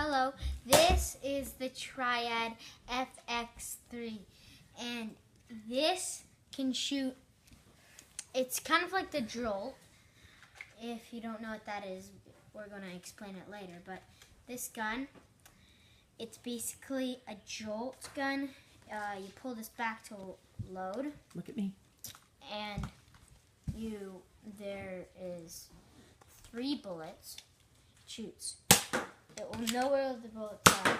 hello. This is the Triad FX3, and this can shoot. It's kind of like the Jolt. If you don't know what that is, we're going to explain it later. But this gun, it's basically a Jolt gun. You pull this back to load. Look at me. And there is 3 bullets. It shoots. It will know where the bullets are.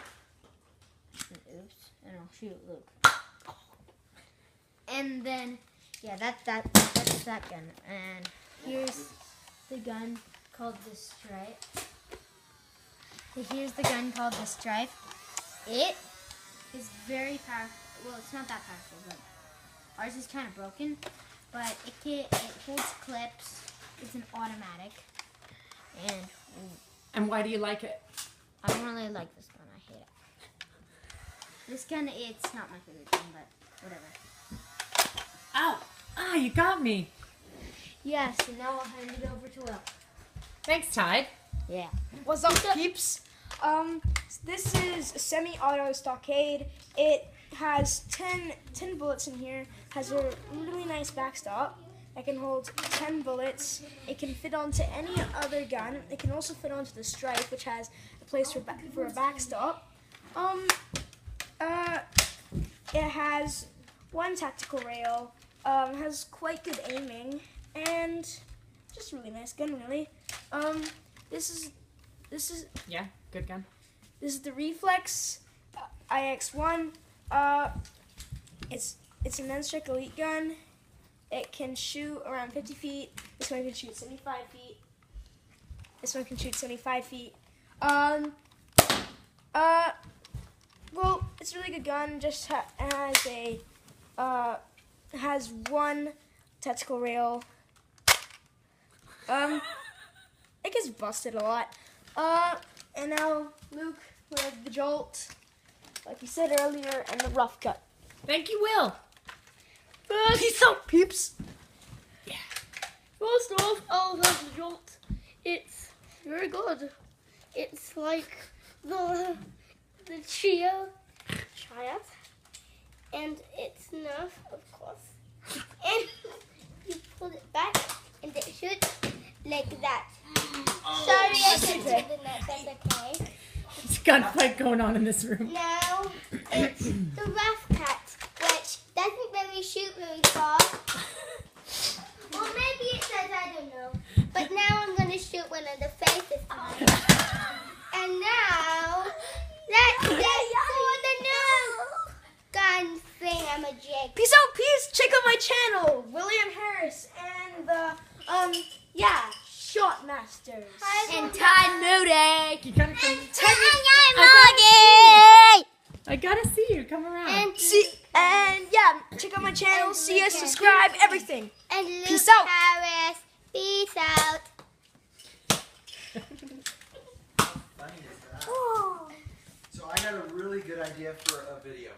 Oops, and it'll shoot Luke. And then, yeah, that's that gun. And here's the gun called the Stripe. Here's the gun called the Stripe. It is very powerful. Well, it's not that powerful, but ours is kind of broken. But it holds clips. It's an automatic. And why do you like it? I don't really like this gun. I hate it. This gun, it's not my favorite gun, but whatever. Ow! Ah, you got me. Yeah, so now I'll hand it over to Will. Thanks, Tide. Yeah. What's up, peeps? This is a semi-auto stockade. It has 10 bullets in here. Has a really nice backstop. It can hold 10 bullets. It can fit onto any other gun. It can also fit onto the Stripe, which has a place for a backstop. It has 1 tactical rail. Has quite good aiming, and just a really nice gun, really. This is Yeah, good gun. This is the Reflex IX1. It's a non-strike elite gun. It can shoot around 50 feet. This one can shoot 75 feet. This one can shoot 75 feet. Well, it's a really good gun. Just has 1 tactical rail. It gets busted a lot. And now Luke with the Jolt, like you said earlier, and the rough cut. Thank you, Will. Peace out, peeps. Yeah. First off, I'll have the Jolt. It's very good. It's like the Triad, and it's nerf, of course. And you pull it back, and it shoots like that. Sorry, I couldn't do the net. That's okay. There's a gunfight going on in this room. Now it's the rough cut, which doesn't really shoot very far. Well, maybe it does, I don't know. But now I'm going to shoot one of the faces on. And now, that's it for the new gun thingamajig. Peace out, peeps. Check out my channel, William Harris, and the Shot Masters. And Todd Moody. You gotta come. I gotta see you. Come around. And Check out my channel. See us, subscribe, everything. And Luke Peace out. Harris. Peace out. So I got a really good idea for a video.